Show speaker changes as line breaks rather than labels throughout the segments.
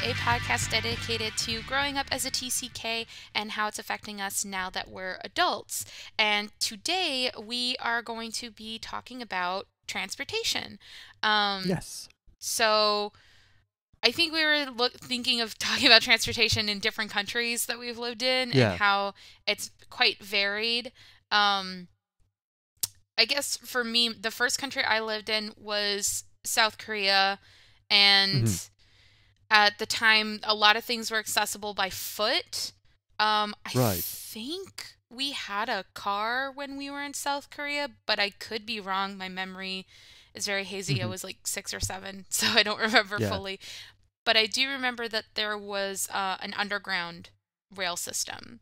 a podcast dedicated to growing up as a TCK and how it's affecting us now that we're adults. And today we are going to be talking about transportation. Um,
Yes.
so I think we were thinking of talking about transportation in different countries that we've lived in and
Yeah.
how it's quite varied. Um, I guess for me, the first country I lived in was South Korea, and
Hmm.
at the time, a lot of things were accessible by foot. I
Right.
think we had a car when we were in South Korea, but I could be wrong. My memory is very hazy. I
Hmm.
was like 6 or 7, so I don't remember
Yeah.
fully. But I do remember that there was an underground rail system.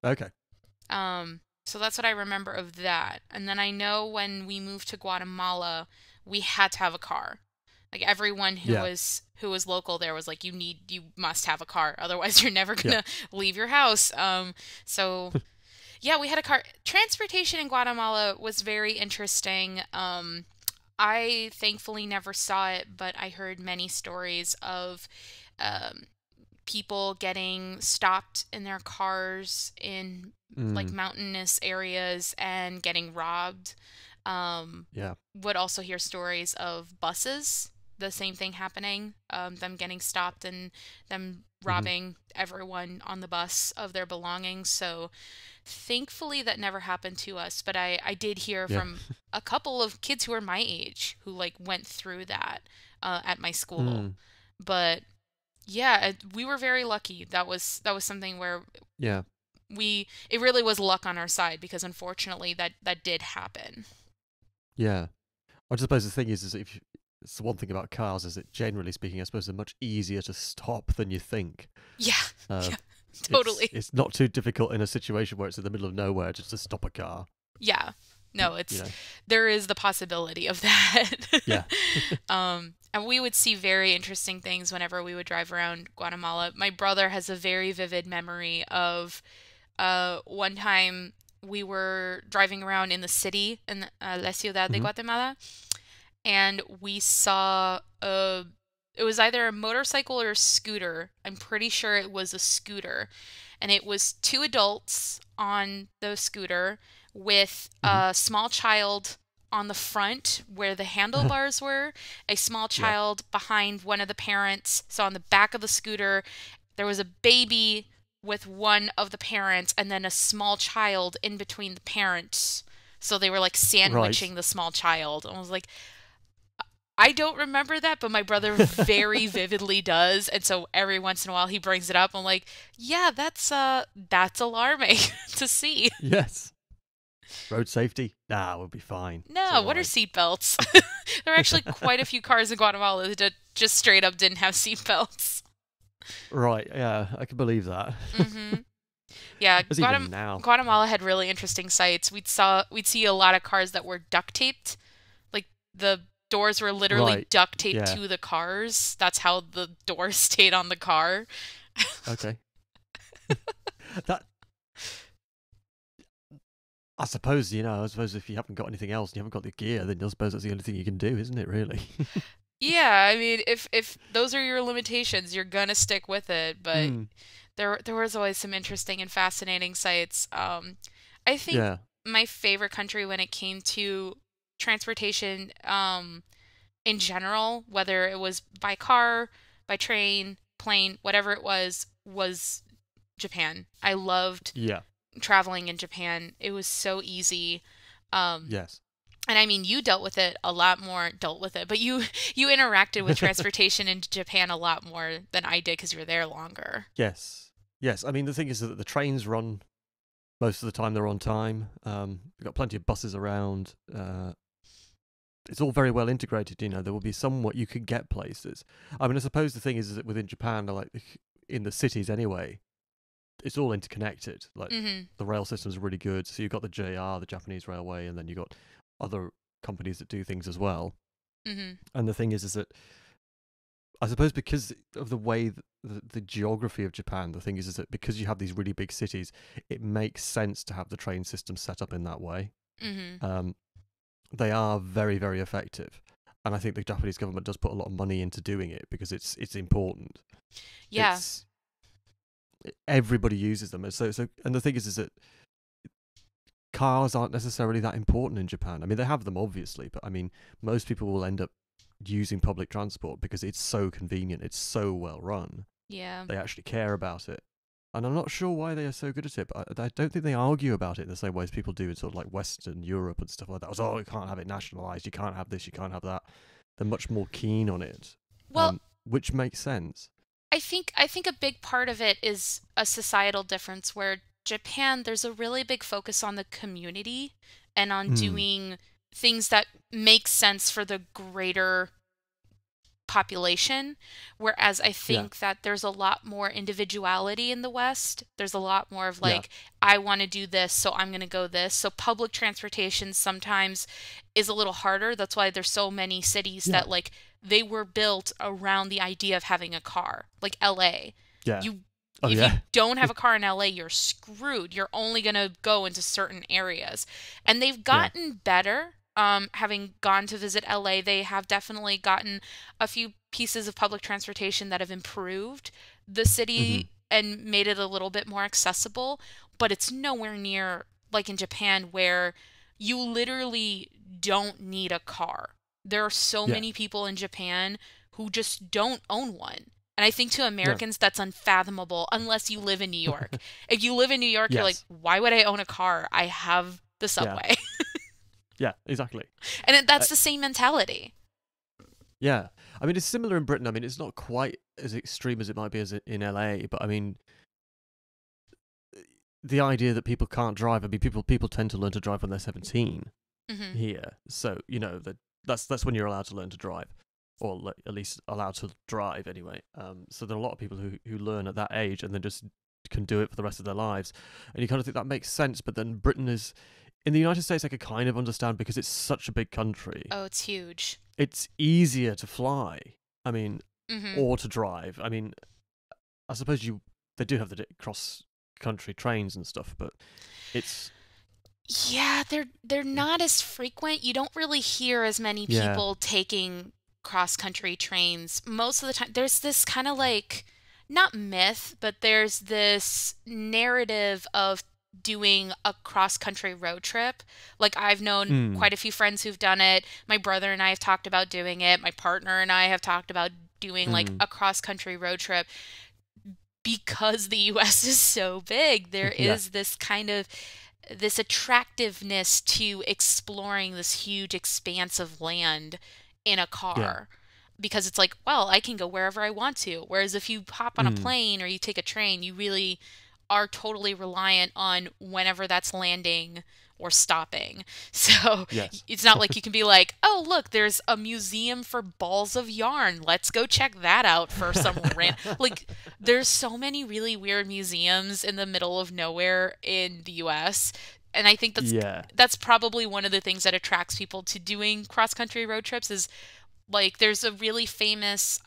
Okay.
So that's what I remember of that. And then I know when we moved to Guatemala, we had to have a car. Like everyone
Yeah.
who was local there was like, you must have a car, otherwise you're never
Yeah.
gonna leave your house. So yeah, we had a car. Transportation in Guatemala was very interesting. I thankfully never saw it, but I heard many stories of um, people getting stopped in their cars in like
Mm.
mountainous areas and getting robbed.
Yeah.
Would also hear stories of buses, the same thing happening, them getting stopped and them
Hmm.
robbing everyone on the bus of their belongings. So thankfully that never happened to us, but I did hear
Yeah.
from a couple of kids who are my age who like went through that at my school.
Mm.
But yeah, we were very lucky. That was something where
Yeah.
it really was luck on our side because unfortunately that did happen.
Yeah. I suppose the thing is if it's the one thing about cars is that generally speaking, I suppose they're much easier to stop than you think.
Yeah,
Uh,
yeah,
it's
totally.
it's not too difficult in a situation where it's in the middle of nowhere just to stop a car.
Yeah. No,
You
it's
know.
there is the possibility of that.
Yeah.
And we would see very interesting things whenever we would drive around Guatemala. My brother has a very vivid memory of one time we were driving around in the city in La Ciudad de
Hmm.
Guatemala, and we saw it was either a motorcycle or a scooter. I'm pretty sure it was a scooter. And it was two adults on the scooter with
Hmm.
a small child on the front where the handlebars were, a small
Yeah.
child behind one of the parents. So on the back of the scooter, there was a baby with one of the parents and then a small child in between the parents. So they were like
Right.
sandwiching the small child. And I was like, I don't remember that, but my brother very vividly does, and so every once in a while he brings it up. I'm like, yeah, that's alarming to see.
Yes. Road safety. Nah, we'll be fine. It's
No,
all
what are
right.
seatbelts? There are actually quite a few cars in Guatemala that just straight up didn't have seatbelts.
Right. Yeah, I can believe that.
Mm-hmm. Yeah,
As even now.
Guatemala had really interesting sights. We'd see a lot of cars that were duct taped, like the doors were literally
Right.
duct taped
Yeah.
to the cars. That's how the doors stayed on the car.
Okay. That I suppose, I suppose if you haven't got anything else and you haven't got the gear, then I suppose that's the only thing you can do, isn't it, really?
Yeah, I mean, if those are your limitations, you're gonna stick with it. But
Mm.
there was always some interesting and fascinating sights. I think
Yeah.
my favorite country when it came to transportation, in general, whether it was by car, by train, plane, whatever it was Japan. I loved
Yeah.
traveling in Japan. It was so easy. Um,
Yes.
and I mean, you dealt with it a lot more, dealt with it, but you interacted with transportation in Japan a lot more than I did because you were there longer.
Yes. Yes. I mean, the thing is that the trains run most of the time, they're on time. We've got plenty of buses around. It's all very well integrated. There will be somewhat you can get places. I mean, I suppose the thing is that within Japan, like in the cities anyway, it's all interconnected. Like
Hmm.
the rail systems are really good. So you've got the JR, the Japanese railway, and then you've got other companies that do things as well.
Hmm.
And the thing is that I suppose because of the way the geography of Japan, the thing is that because you have these really big cities, it makes sense to have the train system set up in that way.
Hmm.
Um, they are very, very effective. and I think the Japanese government does put a lot of money into doing it because it's important.
Yeah.
It's everybody uses them, and and the thing is that cars aren't necessarily that important in Japan. I mean, they have them obviously, but I mean, most people will end up using public transport because it's so convenient, it's so well run.
Yeah.
They actually care about it. And I'm not sure why they are so good at it, but I don't think they argue about it in the same way as people do in sort of like Western Europe and stuff like that. Oh, you can't have it nationalised, you can't have this, you can't have that. They're much more keen on it,
Well,
which makes sense.
I think a big part of it is a societal difference where Japan, there's a really big focus on the community and on
Mm,
doing things that make sense for the greater population, whereas I
yeah,
think that there's a lot more individuality in the West. There's a lot more of
yeah,
like, I want to do this, so I'm going to go this. So public transportation sometimes is a little harder. That's why there's so many cities
yeah,
that like they were built around the idea of having a car, like LA.
yeah.
You
Oh
if you
yeah,
don't have a car in LA, you're screwed. You're only going to go into certain areas. And they've
yeah.
gotten better. Having gone to visit LA, they have definitely gotten a few pieces of public transportation that have improved the
Hmm.
city and made it a little bit more accessible, but it's nowhere near like in Japan where you literally don't need a car. There are so
Yeah,
many people in Japan who just don't own one. And I think to
no,
Americans, that's unfathomable unless you live in New York. If you live in New York, you're like,
yes,
why would I own a car? I have the
yeah,
subway.
yeah, exactly.
And
Uh,
that's the same mentality.
yeah, I mean it's similar in Britain. I mean it's not quite as extreme as it might be as in LA, but I mean the idea that people can't drive. I mean people tend to learn to drive when they're 17
Hmm.
here, so you know that's when you're allowed to learn to drive, or at least allowed to drive anyway. So there are a lot of people who learn at that age and then just can do it for the rest of their lives, and you kind of think that makes sense. But then Britain is in the United States, I could kind of understand because it's such a big country.
Oh, it's huge.
It's easier to fly. I mean,
Hmm.
or to drive. I mean, I suppose they do have the cross country trains and stuff, but it's
Yeah, they're not as frequent. You don't really hear as many
yeah,
people taking cross-country trains. Most of the time, there's this kind of like not myth, but there's this narrative of doing a cross-country road trip. Like I've known
mm,
quite a few friends who've done it. My brother and I have talked about doing it. My partner and I have talked about doing like
mm,
a cross-country road trip because the US is so big. There
yeah,
is this kind of this attractiveness to exploring this huge expanse of land in a
yeah,
car because it's like, well, I can go wherever I want to. Whereas if you hop on a
mm,
plane or you take a train, you really are totally reliant on whenever that's landing or stopping. So
yes,
it's not like you can be like, oh, look, there's a museum for balls of yarn. Let's go check that out for some random. Like, there's so many really weird museums in the middle of nowhere in the US. And I think
yeah,
that's probably one of the things that attracts people to doing cross-country road trips is like there's a really famous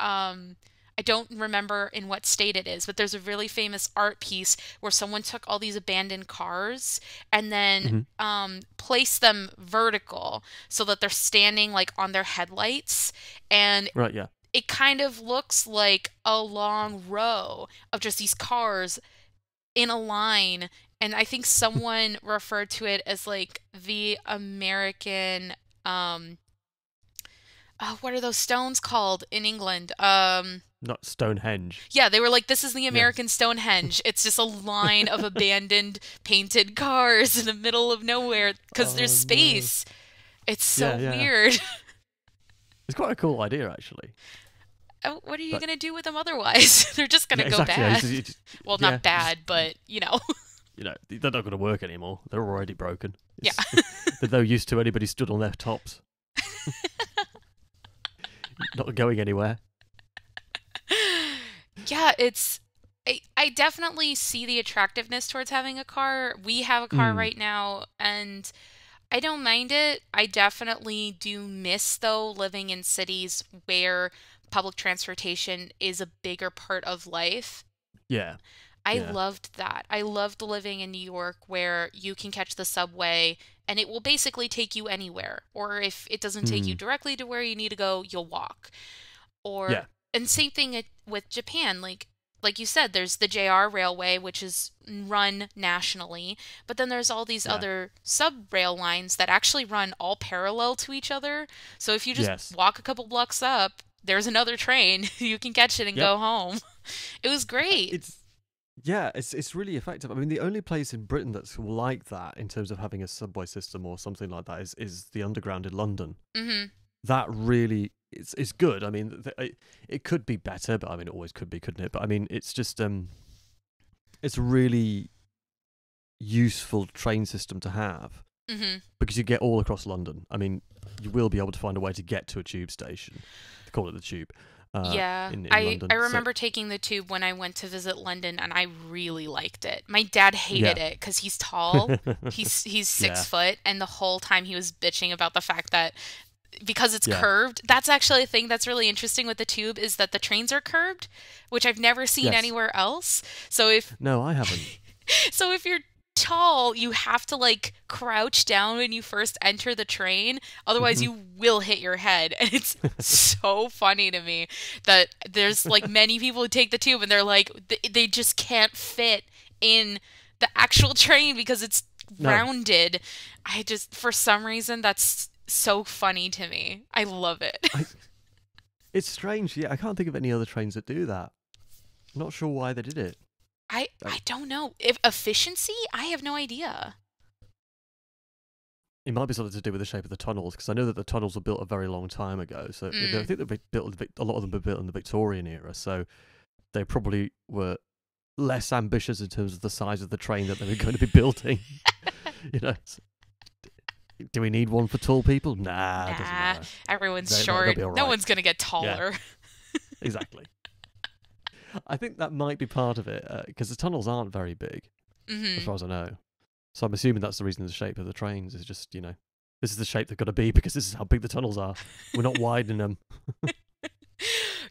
I don't remember in what state it is, but there's a really famous art piece where someone took all these abandoned cars and then
hmm,
placed them vertical so that they're standing like on their headlights, and
right, yeah,
it kind of looks like a long row of just these cars in a line. And I think someone referred to it as like the American um what are those stones called in England?
not Stonehenge.
Yeah, they were like, this is the
Yes,
American Stonehenge. It's just a line of abandoned painted cars in the middle of nowhere because there's
oh no,
space. It's so
yeah, yeah,
weird.
it's quite a cool idea actually.
What are you
But
gonna do with them otherwise? They're just gonna
yeah,
go
exactly. Yeah,
bad. Well,
yeah,
not bad, but you know.
they're not going to work anymore. They're already broken.
Yeah.
They're no use to anybody stood on their tops. Not going anywhere.
Yeah, I definitely see the attractiveness towards having a car. We have a car
Mm,
right now, and I don't mind it. I definitely do miss, though, living in cities where public transportation is a bigger part of life.
yeah.
I
Yeah.
loved that. I loved living in New York where you can catch the subway and it will basically take you anywhere. Or if it doesn't take you
Mm.
directly to where you need to go, you'll walk. Or
Yeah.
and same thing with Japan, like you said, there's the JR railway, which is run nationally, but then there's all these
Yeah.
other sub rail lines that actually run all parallel to each other. So if you just
Yes.
walk a couple blocks up, there's another train. You can catch it and
Yep.
go home. It was great.
It's Yeah, it's really effective. I mean, the only place in Britain that's like that in terms of having a subway system or something like that is the Underground in London.
Hmm.
That really it's good. I mean, it could be better, but I mean, it always could be, couldn't it? But I mean, it's just it's a really useful train system to have
Hmm.
because you get all across London. I mean, you will be able to find a way to get to a tube station. They call it the tube.
Yeah,
In
I
London. So
remember taking the tube when I went to visit London, and I really liked it. My dad hated
yeah.
it because he's tall. He's six
Yeah.
foot, and the whole time he was bitching about the fact that because it's
Yeah.
curved, that's actually a thing that's really interesting with the tube is that the trains are curved, which I've never seen
Yes.
anywhere else. So if
No, I haven't.
so if you're tall, you have to like crouch down when you first enter the train, otherwise
Hmm.
you will hit your head. And it's so funny to me that there's like many people who take the tube and they're like they just can't fit in the actual train because it's
No.
rounded. I just for some reason that's so funny to me. I love it.
I, it's strange. Yeah, I can't think of any other trains that do that. I'm not sure why they did it.
I don't know. If efficiency, I have no idea.
It might be something to do with the shape of the tunnels, because I know that the tunnels were built a very long time ago. So I
Mm.
think they built a lot of them were built in the Victorian era. So they probably were less ambitious in terms of the size of the train that they were going to be building. you know, do we need one for tall people? Nah, it doesn't
Nah,
matter.
everyone's
They'll
short.
be all
No
right.
one's gonna get
Yeah,
taller.
exactly. I think that might be part of it, because the tunnels aren't very big, as
Hmm.
far as I know. So I'm assuming that's the reason the shape of the trains is just, this is the shape they've got to be because this is how big the tunnels are. We're not widening them.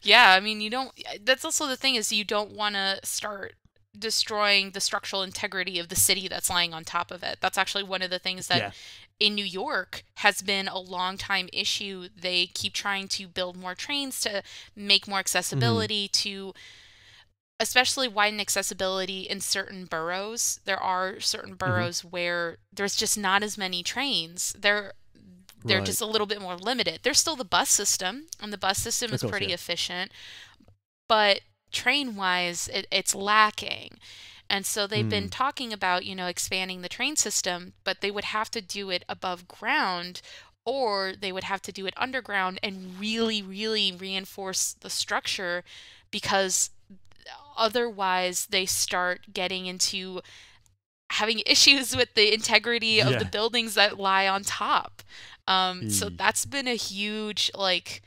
Yeah, I mean, you don't. That's also the thing is you don't want to start destroying the structural integrity of the city that's lying on top of it. That's actually one of the things that
Yeah.
in New York has been a long time issue. They keep trying to build more trains to make more
Hmm.
accessibility to especially widen accessibility in certain boroughs. There are certain
Hmm.
boroughs where there's just not as many trains. They're
Right.
just a little bit more limited. There's still the bus system, and the bus system
Of
is
course,
pretty
yeah.
efficient, but train-wise, it's lacking. And so they've been
Mm.
talking about, expanding the train system, but they would have to do it above ground or they would have to do it underground and really, really reinforce the structure because otherwise they start getting into having issues with the integrity of the
Yeah.
buildings that lie on top. So
E-
that's been a huge like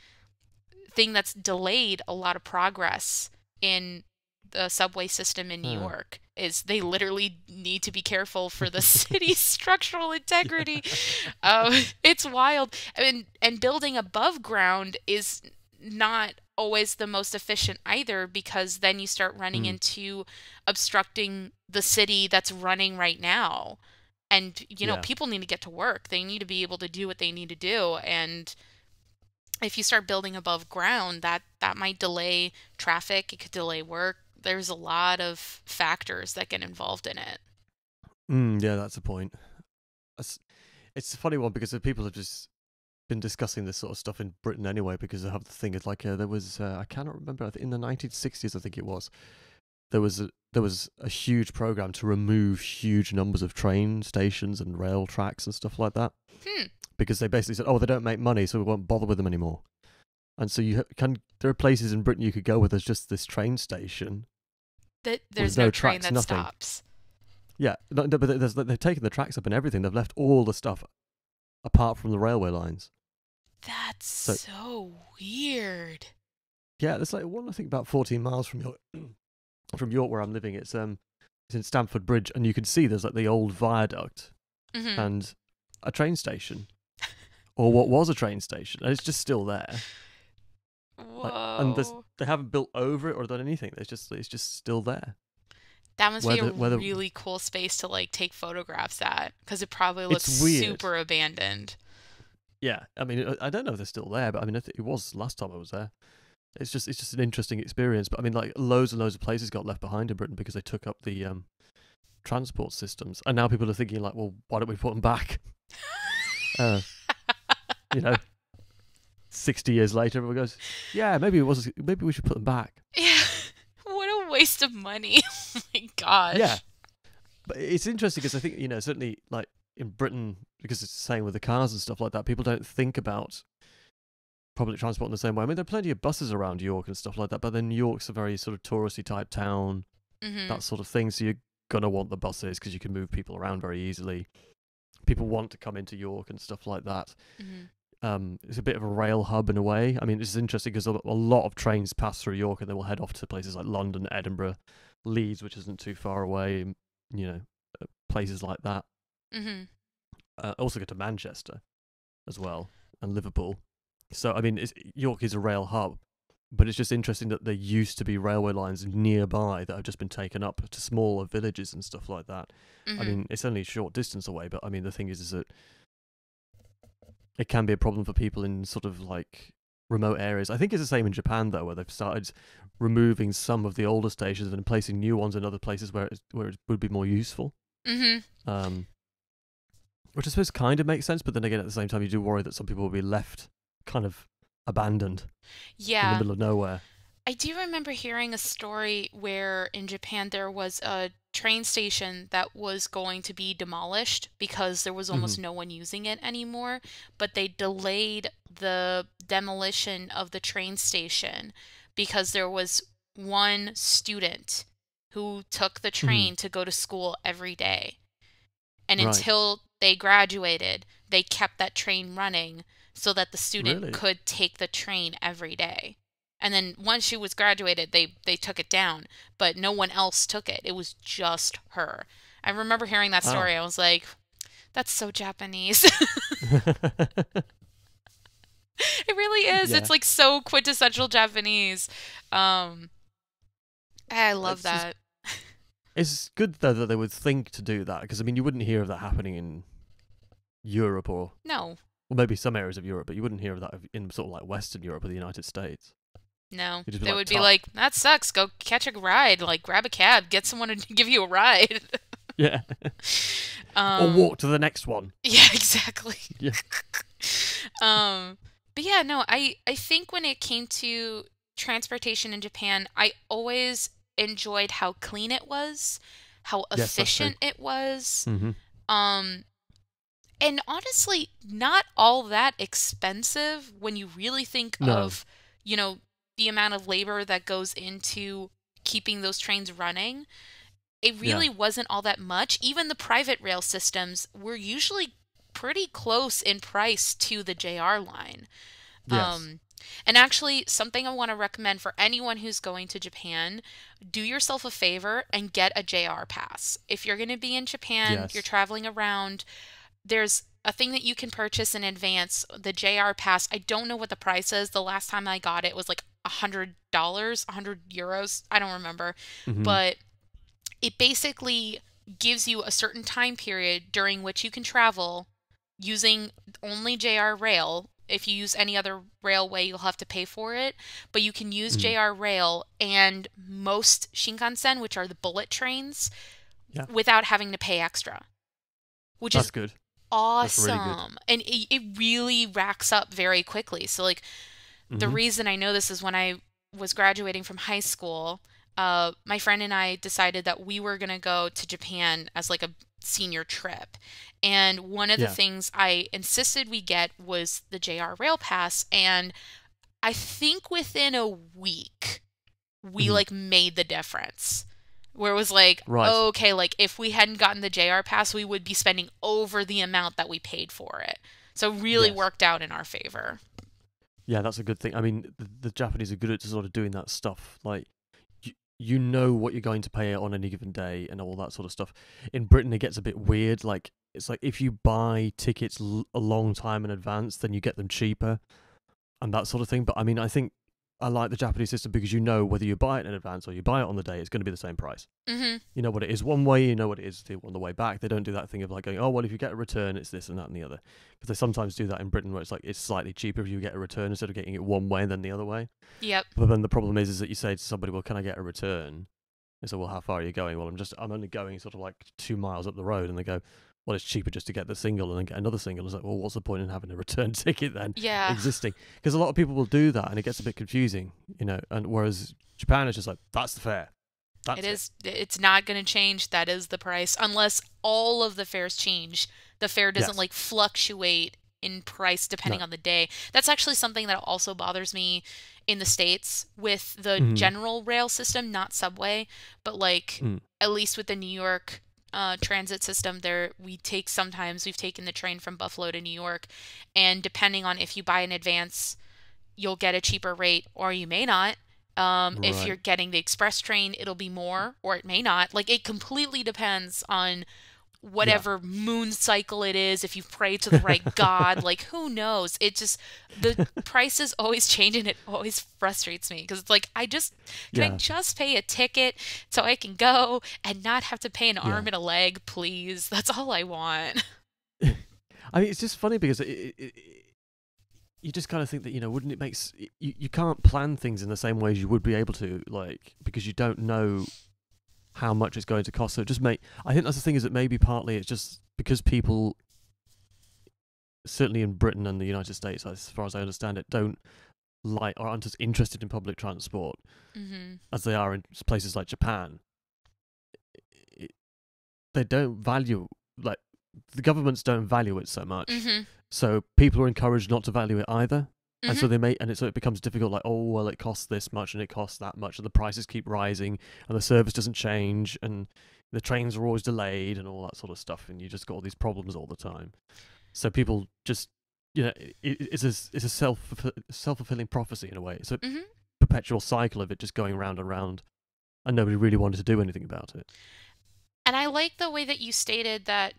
thing that's delayed a lot of progress in the subway system in New
Huh.
York is they literally need to be careful for the city's structural integrity.
Yeah.
It's wild. I mean, and building above ground is not always the most efficient either because then you start running
Mm.
into obstructing the city that's running right now. And,
Yeah.
people need to get to work. They need to be able to do what they need to do. And if you start building above ground, that might delay traffic, it could delay work. There's a lot of factors that get involved in it.
Yeah, that's a point. That's, it's a funny one because the people have just been discussing this sort of stuff in Britain anyway because they have the thing is like there was I cannot remember in the 1960s I think it was there was a huge program to remove huge numbers of train stations and rail tracks and stuff like that
Hmm.
because they basically said, oh, they don't make money, so we won't bother with them anymore. And so there are places in Britain you could go where there's just this train station
There's
with
no
no
train
tracks,
that
nothing.
stops.
Yeah, no, but they've taken the tracks up and everything. They've left all the stuff apart from the railway lines.
That's
So
so weird.
yeah, there's like one I think about 14 miles from York, from York where I'm living. It's in Stamford Bridge, and you can see there's like the old viaduct
Hmm.
and a train station, or what was a train station, and it's just still there. Like, and
Whoa.
they haven't built over it or done anything. It's just still there.
That must
where
be a
the
really cool space to like take photographs at because it probably looks
it's weird.
super abandoned.
Yeah, I mean, I don't know if they're still there, but I mean, it was last time I was there. It's just an interesting experience. But I mean, like loads and loads of places got left behind in Britain because they took up the transport systems, and now people are thinking like, well, why don't we put them back? uh, you know, 60 years later, everyone goes, yeah, maybe we should put them back.
Yeah. What a waste of money. Oh my
Yeah,
gosh.
but it's interesting because I think certainly like in Britain, because it's the same with the cars and stuff like that. People don't think about public transport in the same way. I mean, there are plenty of buses around York and stuff like that, but then New York's a very sort of touristy type town,
Mm-hmm.
that sort of thing. So you're gonna want the buses because you can move people around very easily. People want to come into York and stuff like that.
Mm-hmm.
It's a bit of a rail hub in a way. I mean, it's interesting because a lot of trains pass through York and they will head off to places like London, Edinburgh, Leeds, which isn't too far away. Places like that.
Mm-hmm.
Also go to Manchester as well and Liverpool. So I mean, York is a rail hub, but it's just interesting that there used to be railway lines nearby that have just been taken up to smaller villages and stuff like that. I
Mm-hmm.
mean, it's only a short distance away, but I mean, the thing is that it can be a problem for people in sort of like remote areas. I think it's the same in Japan though, where they've started removing some of the older stations and placing new ones in other places where it would be more useful.
Mm-hmm.
Which I suppose kind of makes sense, but then again, at the same time, you do worry that some people will be left kind of abandoned in the
Yeah.
middle of nowhere.
I do remember hearing a story where in Japan there was a train station that was going to be demolished because there was
Hmm.
almost no one using it anymore, but they delayed the demolition of the train station because there was one student who took the
Hmm.
train to go to school every day. And
Right.
until they graduated, they kept that train running so that the student
Really?
could take the train every day. And then once she was graduated, they took it down, but no one else took it. It was just her. I remember hearing that
Wow.
story. I was like, that's so Japanese. It really is.
Yeah.
It's like so quintessential Japanese. Um, I love
It's just
that.
it's good though that they would think to do that because I mean you wouldn't hear of that happening in Europe or
No,
well maybe some areas of Europe, but you wouldn't hear of that in sort of like Western Europe or the United States.
no.
You'd just be
They
like
would be
tough.
like, that sucks. Go catch a ride. Like, grab a cab. Get someone to give you a ride.
Yeah. Or
Um,
walk to the next one.
yeah, exactly.
Yeah.
Um, but yeah, no, I think when it came to transportation in Japan, I always enjoyed how clean it was, how
Yes, that's true.
efficient it was.
Hmm.
Um, and honestly, not all that expensive when you really think
No.
of, you know, the amount of labor that goes into keeping those trains running. It
Yeah.
really wasn't all that much. Even the private rail systems were usually pretty close in price to the JR line.
Yes.
Um, and actually, something I want to recommend for anyone who's going to Japan, do yourself a favor and get a JR pass. If you're going to be in Japan, you're
Yes.
traveling around, there's a thing that you can purchase in advance, the JR pass. I don't know what the price is. The last time I got it was like $100, €100. I don't remember.
Hmm.
But it basically gives you a certain time period during which you can travel using only JR Rail. If you use any other railway, you'll have to pay for it. But you can use
Mm.
JR Rail and most Shinkansen, which are the bullet trains,
Yeah.
without having to pay extra, which
That's
is
good. That's really good.
awesome. And it really racks up very quickly. So, like, the
Hmm.
reason I know this is when I was graduating from high school, my friend and I decided that we were going to go to Japan as like a senior trip. And one of the
Yeah.
things I insisted we get was the JR Rail Pass. And I think within a week, we
Hmm.
like made the difference. Where it was like,
Right.
okay, like if we hadn't gotten the JR Pass, we would be spending over the amount that we paid for it. So it really
Yes.
worked out in our favor.
Yeah, that's a good thing. I mean, the Japanese are good at sort of doing that stuff. Like, you know what you're going to pay on any given day and all that sort of stuff. In Britain, it gets a bit weird. Like, it's like if you buy tickets a long time in advance, then you get them cheaper and that sort of thing. But I mean, I think I like the Japanese system because you know whether you buy it in advance or you buy it on the day, it's going to be the same price.
Mm-hmm.
You know what it is one way, you know what it is on the way back. They don't do that thing of like going, oh, well, if you get a return, it's this and that and the other. Because they sometimes do that in Britain where it's like it's slightly cheaper if you get a return instead of getting it one way and then the other way.
Yep.
But then the problem is that you say to somebody, well, can I get a return? They say, well, how far are you going? Well, I'm only going sort of like 2 miles up the road. And they go, well, it's cheaper just to get the single and then get another single. It's like, well, what's the point in having a return ticket then
Yeah.
existing? Because a lot of people will do that and it gets a bit confusing, you know. And whereas Japan is just like, that's the fare. That's
It is. It's not going to change. That is the price, unless all of the fares change. The fare doesn't
Yes.
like fluctuate in price depending
No.
on the day. That's actually something that also bothers me in the States with the
Mhm.
general rail system, not subway, but like
Mm.
at least with the New York transit system, there we've taken the train from Buffalo to New York, and depending on if you buy in advance, you'll get a cheaper rate or you may not. If you're
Right.
getting the express train, it'll be more or it may not. Like it completely depends on
Yeah.
whatever moon cycle it is, if you've prayed to the right god, like who knows? It just the prices always change and it always frustrates me because it's like can I
Yeah.
just pay a ticket so I can go and not have to pay an
Yeah.
arm and a leg, please? That's all I want.
I mean, it's just funny because you just kind of think that, you know, wouldn't it make you can't plan things in the same way as you would be able to, like, because you don't know how much it's going to cost. So it just I think that's the thing, is that maybe partly it's just because people, certainly in Britain and the United States, as far as I understand it, don't like or aren't as interested in public transport
Mhm.
as they are in places like Japan. It, they don't value, like, the governments don't value it so much.
Mhm.
So people are encouraged not to value it either. And so
Mhm.
it becomes difficult, like, oh, well, it costs this much and it costs that much and the prices keep rising and the service doesn't change and the trains are always delayed and all that sort of stuff, and you just got all these problems all the time. So people just, you know, it's a self-fulfilling prophecy in a way. It's a
Mhm.
perpetual cycle of it just going round and round, and nobody really wanted to do anything about it.
And I like the way that you stated that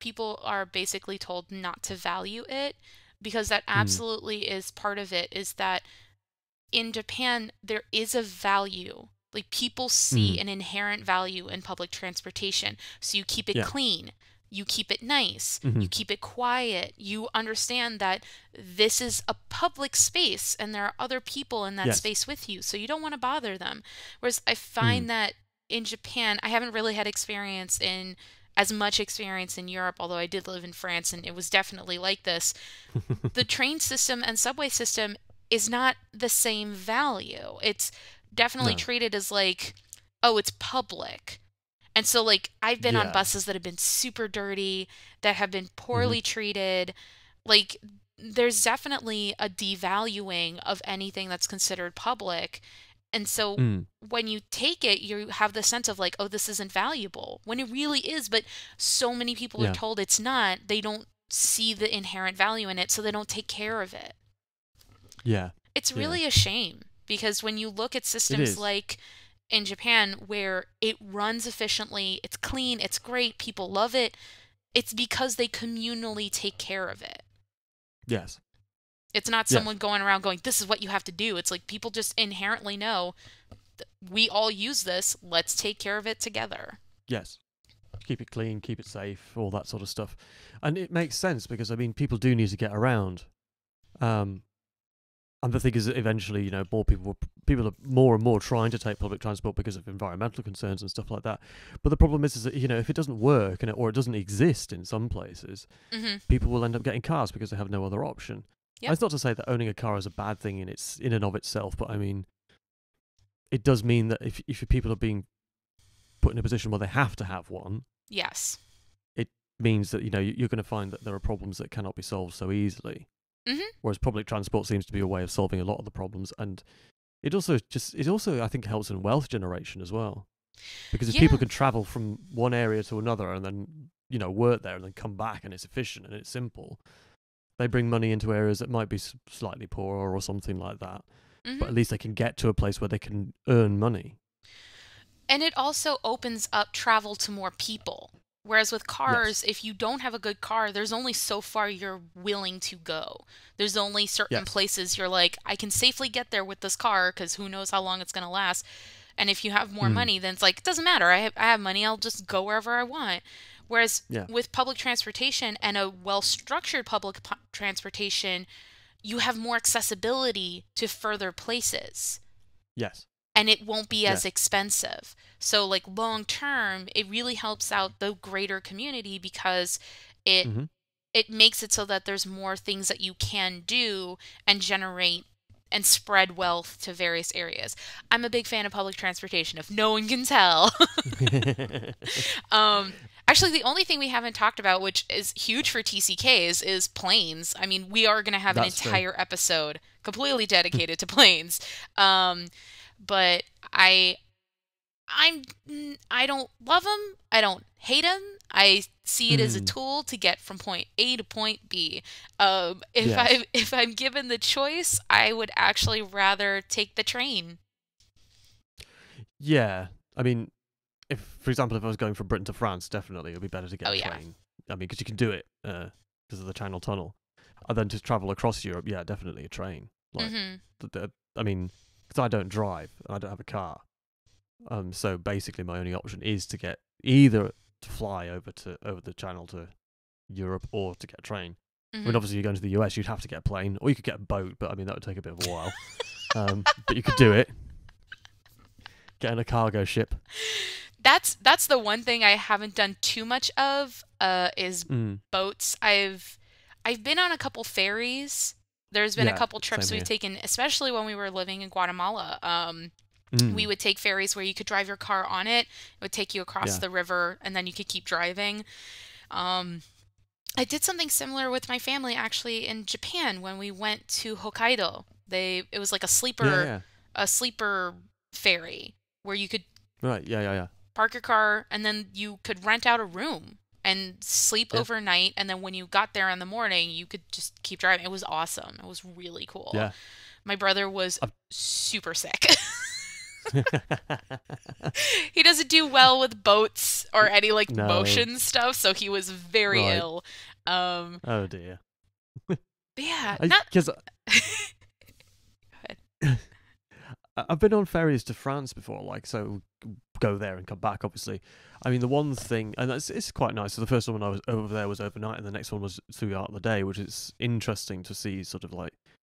people are basically told not to value it, because that
Mm.
absolutely is part of it, is that in Japan there is a value. Like people see
Mm.
an inherent value in public transportation. So you keep it
Yeah.
clean, you keep it nice,
Hmm.
you keep it quiet. You understand that this is a public space and there are other people in that
Yes.
space with you, so you don't want to bother them. Whereas I
Mm.
find that in Japan, I haven't really had as much experience in Europe, although I did live in France and it was definitely like this. The train system and subway system is not the same value. It's definitely
No.
treated as like, oh, it's public. And so, like, I've been on
Yeah.
buses that have been super dirty, that have been
Hmm.
poorly treated. Like, there's definitely a devaluing of anything that's considered public. And so,
Mm.
when you take it, you have the sense of, like, oh, this isn't valuable, when it really is. But so many people are
Yeah.
told it's not. They don't see the inherent value in it, so they don't take care of it.
Yeah.
It's
Yeah.
really a shame because when you look at
It
systems
is.
like in Japan where it runs efficiently, it's clean, it's great, people love it, it's because they communally take care of it.
Yes.
It's not
Yes.
someone going around going, this is what you have to do. It's like people just inherently know that we all use this, let's take care of it together.
Yes. Keep it clean, keep it safe, all that sort of stuff. And it makes sense because, I mean, people do need to get around. Um, and the thing is that eventually, you know, people are more and more trying to take public transport because of environmental concerns and stuff like that. But the problem is that, you know, if it doesn't work or it doesn't exist in some places,
Mm-hmm.
people will end up getting cars because they have no other option.
Yep.
That's not to say that owning a car is a bad thing in and of itself, but I mean, it does mean that if people are being put in a position where they have to have one,
Yes.
it means that, you know, you're going to find that there are problems that cannot be solved so easily.
Mm-hmm.
Whereas public transport seems to be a way of solving a lot of the problems, and it also I think helps in wealth generation as well, because if people
Yeah.
can travel from one area to another and then, you know, work there and then come back and it's efficient and it's simple, they bring money into areas that might be slightly poorer or something like that. But
Mm-hmm.
at least they can get to a place where they can earn money.
And it also opens up travel to more people. Whereas with
Yes.
cars, if you don't have a good car, there's only so far you're willing to go. There's only certain
Yes.
places you're like, I can safely get there with this car because who knows how long it's going to last. And if you have more
Mm.
money, then it's like, it doesn't matter. I have money. I'll just go wherever I want. Whereas
Yeah.
with public transportation and a well-structured transportation, you have more accessibility to further places
Yes.
and it won't be as
Yes.
expensive. So like long term, it really helps out the greater community because it
Hmm.
it makes it so that there's more things that you can do and generate and spread wealth to various areas. I'm a big fan of public transportation, if no one can tell. um, Actually, the only thing we haven't talked about, which is huge for TCKs, is planes. I mean, we are going to have an
That's true.
entire episode completely dedicated to planes. Um, but I'm I don't love them. I don't hate them. I see it as a
Mm.
tool to get from point A to point B.
Yes.
If I'm given the choice, I would actually rather take the train.
Yeah. I mean, if, for example, if I was going from Britain to France, definitely it would be better to get
Oh
a
yeah.
train. I mean, because you can do it because of the Channel Tunnel. And then to travel across Europe, yeah, definitely a train. Like,
Mhm.
I mean, because I don't drive and I don't have a car. So basically, my only option is to get either to fly over the Channel to Europe or to get a train. I mean,
Mhm.
obviously, you're going to the US, you'd have to get a plane, or you could get a boat, but I mean, that would take a bit of a while. But you could do it. Get in a cargo ship.
That's the one thing I haven't done too much of is
Mm.
boats. I've been on a couple ferries. There's been a
Yeah,
couple
same
trips we've
here.
taken, especially when we were living in Guatemala. We
Mm.
would take ferries where you could drive your car on it. It would take you across
Yeah.
the river and then you could keep driving. Um, I did something similar with my family actually in Japan when we went to Hokkaido. It was like
Yeah, yeah.
a sleeper ferry where you could
Right. Yeah, yeah, yeah.
park your car and then you could rent out a room and sleep
Yeah.
overnight and then when you got there in the morning you could just keep driving. It was awesome. It was really cool.
Yeah.
My brother was
I've...
super sick. He doesn't do well with boats or any like
No.
motion stuff, so he was very
Right.
ill. Um,
Oh dear.
but yeah,
I
not.
Because
Go ahead.
I've been on ferries to France before, like, so go there and come back, obviously. I mean, the one thing, and it's quite nice. So the first one when I was over there was overnight, and the next one was throughout the day, which is interesting to see, sort of like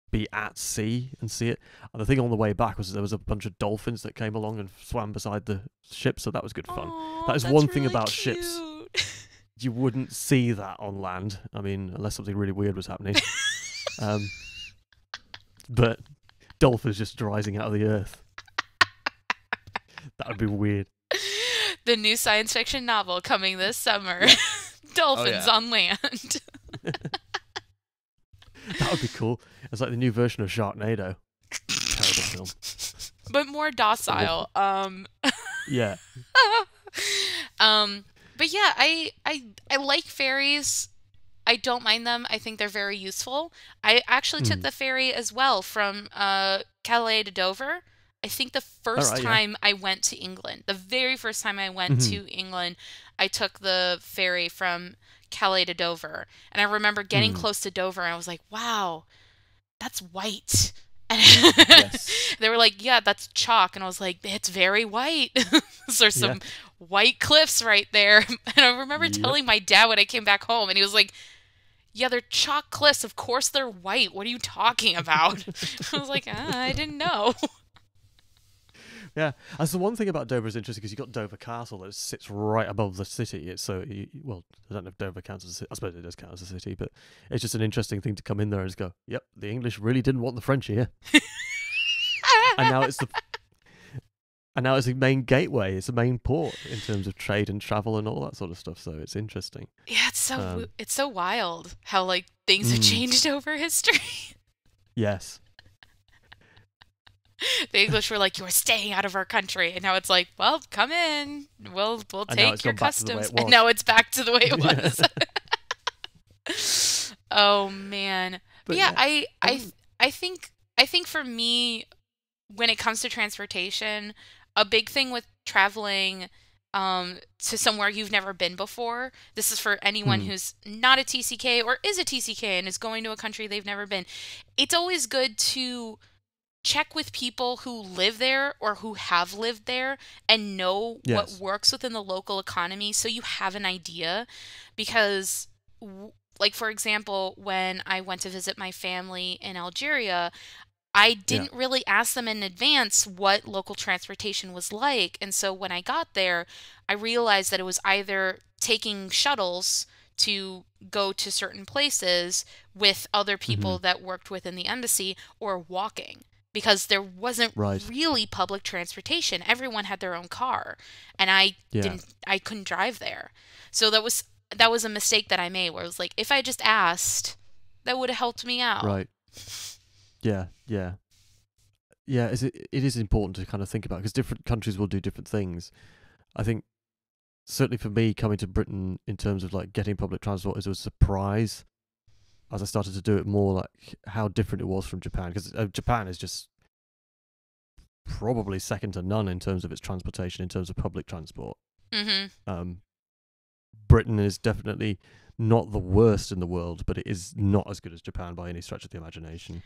be at sea and see it. And the thing on the way back was there was a bunch of dolphins that came along and swam beside the ship, so that was good fun. That
Oh,
is
that's
one thing
really
about ships.
cute.
You wouldn't see that on land. I mean, unless something really weird was happening. Um, but dolphins just rising out of the earth. That would be weird.
The new science fiction novel coming this summer.
Yeah. Oh
Dolphins
yeah.
on land.
That would be cool. It's like the new version of Sharknado. Terrible film.
But more docile.
Yeah.
Um, but yeah, I like ferries. I don't mind them. I think they're very useful. I actually took
Mm.
the ferry as well from Calais to Dover. I think the
All
first
right. Yeah.
time I went to England, the very first time I went
Hmm.
to England, I took the ferry from Calais to Dover. And I remember getting
Mm.
close to Dover and I was like, wow, that's white. And
Yes.
they were like, yeah, that's chalk. And I was like, it's very white. There's
Yeah.
some white cliffs right there. And I remember
Yep.
telling my dad when I came back home, and he was like, yeah, they're chalk cliffs. Of course they're white. What are you talking about? I was like, I didn't know.
Yeah. That's the one thing about Dover is interesting because you've got Dover Castle that sits right above the city. It's so well, I don't know if Dover counts as a city. I suppose it does count as a city, but it's just an interesting thing to come in there and just go, "Yep, the English really didn't want the French here," and now it's the and now it's the main gateway. It's the main port in terms of trade and travel and all that sort of stuff. So it's interesting.
Yeah,
Um,
it's so wild how like things have
mm,
changed over history.
yes.
The English were like, "You are staying out of our country," and now it's like, "Well, come in. We'll
And now
take
it's
your
gone back to the way
customs."
it
And
was.
now it's back to the way it
Yeah.
was. Oh man. But
But
yeah,
yeah.
I think for me when it comes to transportation, a big thing with traveling to somewhere you've never been before. This is for anyone
Hmm.
who's not a TCK or is a TCK and is going to a country they've never been. It's always good to check with people who live there or who have lived there and know what
Yes.
works within the local economy so you have an idea. Because, like, for example, when I went to visit my family in Algeria, I
Yeah.
didn't really ask them in advance what local transportation was like. And so when I got there, I realized that it was either taking shuttles to go to certain places with other
Hmm.
people that worked within the embassy or walking because there wasn't
Right.
really public transportation. Everyone had their own car and
Yeah.
I couldn't drive there. So that was a mistake that I made where I was like, if I just asked, that would have helped me out.
Right. Yeah. Yeah. Yeah. It is important to kind of think about because different countries will do different things. I think certainly for me coming to Britain in terms of like getting public transport is a surprise as I started to do it more, like how different it was from Japan because Japan is just probably second to none in terms of its transportation in terms of public transport.
Mhm.
Um, Britain is definitely not the worst in the world, but it is not as good as Japan by any stretch of the imagination.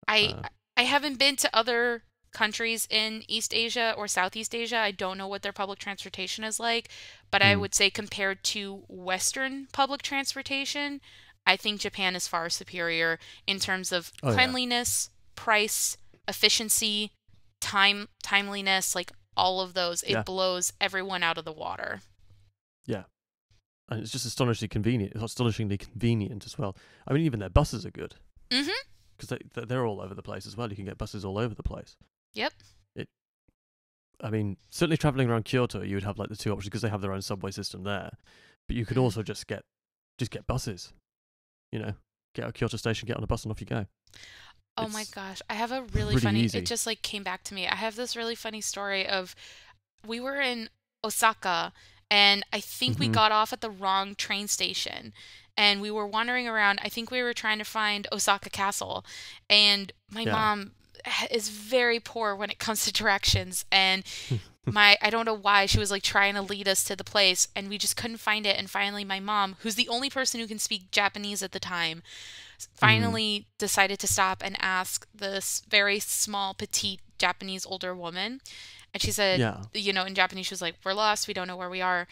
I
Uh,
I haven't been to other countries in East Asia or Southeast Asia. I don't know what their public transportation is like, but I
mm,
would say compared to Western public transportation, I think Japan is far superior in terms of
oh yeah,
cleanliness, price, efficiency, timeliness, like all of those. It
yeah,
blows everyone out of the water.
yeah, and it's just astonishingly convenient. It's astonishingly convenient as well. I mean, even their buses are good
Mhm.
because they're all over the place as well. You can get buses all over the place.
Yep.
It, I mean, certainly traveling around Kyoto, you would have like the two options because they have their own subway system there, but you could
Mhm.
also just get buses. You know, get a Kyoto station, get on a bus, and off you go.
Oh my
It's
gosh, I have a really
pretty
funny, it
easy.
just like came back to me. I have this really funny story of we were in Osaka and I think we
Hmm.
got off at the wrong train station and we were wandering around. I think we were trying to find Osaka Castle and my
Yeah.
mom is very poor when it comes to directions and I don't know why she was like trying to lead us to the place and we just couldn't find it and finally my mom, who's the only person who can speak Japanese at the time,
Mm.
finally decided to stop and ask this very small, petite Japanese older woman. And she said,
Yeah.
in Japanese, she was like, "We're lost. We don't know where we are."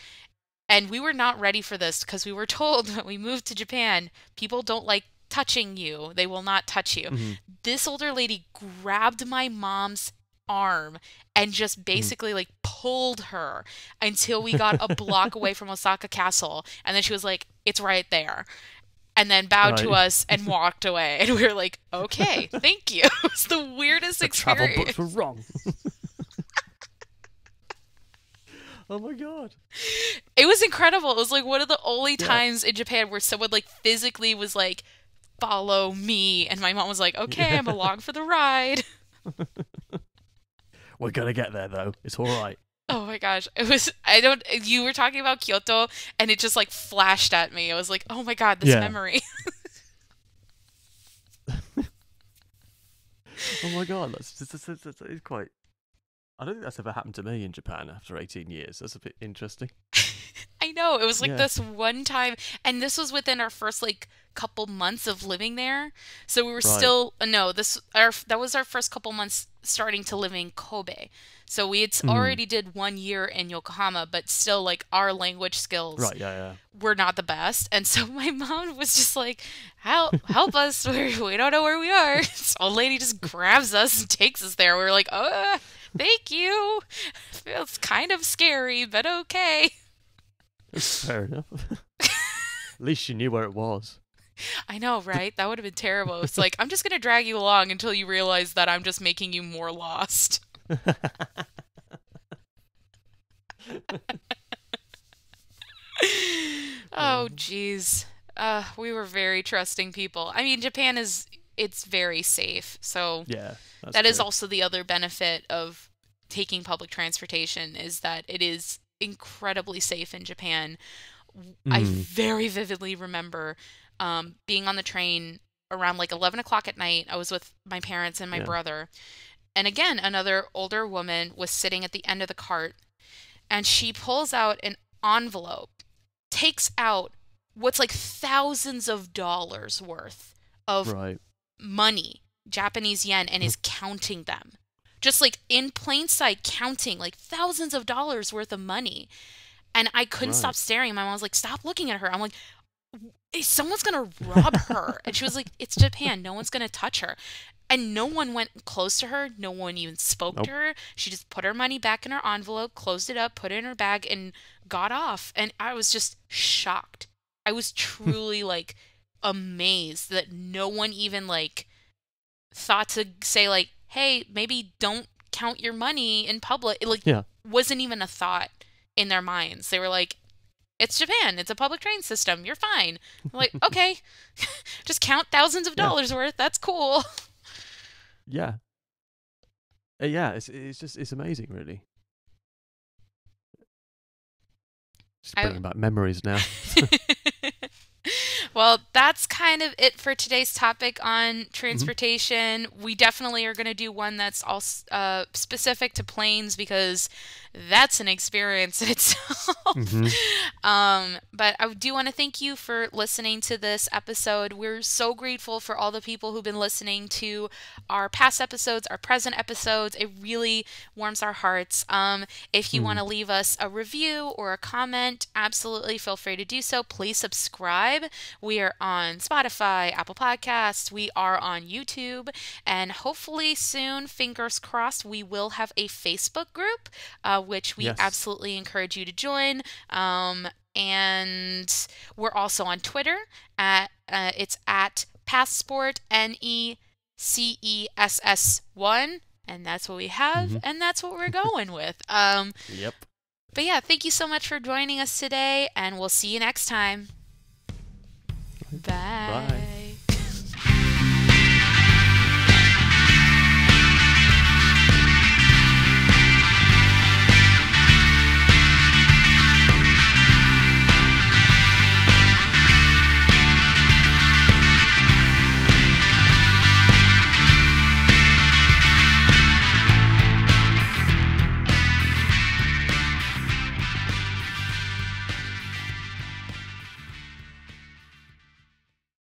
And we were not ready for this because we were told when we moved to Japan, people don't like touching you. They will not touch you.
Hmm.
This older lady grabbed my mom's arm and just
Hmm.
basically like pulled her until we got a block away from Osaka Castle. And then she was like, "It's right there." And then bowed to
Right.
us and walked away. And we were like, okay, thank you. It was the weirdest
The travel books were
experience.
wrong. Oh my god.
It was incredible. It was like one of the only
Yeah.
times in Japan where someone like physically was like, follow me. And my mom was like, okay,
Yeah.
I'm along for the ride.
We're gonna get there though. It's all right.
Oh my gosh. You were talking about Kyoto and it just like flashed at me. I was like, oh my God, this
Yeah.
memory.
Oh my god. That's it's quite. I don't think that's ever happened to me in Japan after 18 years. That's a bit interesting.
I know. It was like
Yeah.
this one time, and this was within our first like couple months of living there. So we were
Right.
still no, this our that was our first couple months starting to live in Kobe. So we had
Mm.
already did 1 year in Yokohama, but still like our language skills
Right. Yeah.
were not the best. And so my mom was just like, help us. We don't know where we are." This old lady just grabs us and takes us there. We were like, "Oh, thank you." Feels kind of scary, but okay.
Yeah. Fair enough. At least you knew where it was.
I know, right? That would have been terrible. It's like, I'm just going to drag you along until you realize that I'm just making you more lost. Oh,
Um,
geez. We were very trusting people. I mean, Japan it's very safe. So
yeah, that's
that is
true.
also the other benefit of taking public transportation is that it is incredibly safe in Japan. I
Mm.
very vividly remember being on the train around like 11 o'clock at night. I was with my parents and my
Yeah.
brother. And again, another older woman was sitting at the end of the cart. and she pulls out an envelope, takes out what's like thousands of dollars worth of
Right.
money, Japanese yen, and is counting them. Just like in plain sight, counting like thousands of dollars worth of money. And I couldn't stop
Right.
staring. My mom was like, stop looking at her. I'm like, someone's going to rob her. And she was like, it's Japan. No one's going to touch her. And no one went close to her. No one even spoke to
Nope.
her. She just put her money back in her envelope, closed it up, put it in her bag, and got off. And I was just shocked. I was truly like amazed that no one even like thought to say like, hey, maybe don't count your money in public. It like
Yeah.
wasn't even a thought in their minds. They were like, it's Japan. It's a public train system. You're fine. I'm like, okay, just count thousands of
Yeah.
dollars worth. That's cool.
Yeah. Yeah. It's just it's amazing, really. Just
I
bringing back memories now.
Well, that's kind of it for today's topic on
Hmm.
transportation. We definitely are going to do one that's all specific to planes because that's an experience in itself.
Hmm.
But I do want to thank you for listening to this episode. We're so grateful for all the people who've been listening to our past episodes, our present episodes. It really warms our hearts. If you want to leave us a review or a comment, absolutely feel free to do so. Please subscribe. We are on Spotify, Apple Podcasts. We are on YouTube. And hopefully soon, fingers crossed, we will have a Facebook group, which we
Yes.
absolutely encourage you to join. And we're also on Twitter. It's at Passport NECESS1. And that's what we have,
Hmm.
and that's what we're going with.
Yep.
But yeah, thank you so much for joining us today, and we'll see you next time. Bye.
Bye.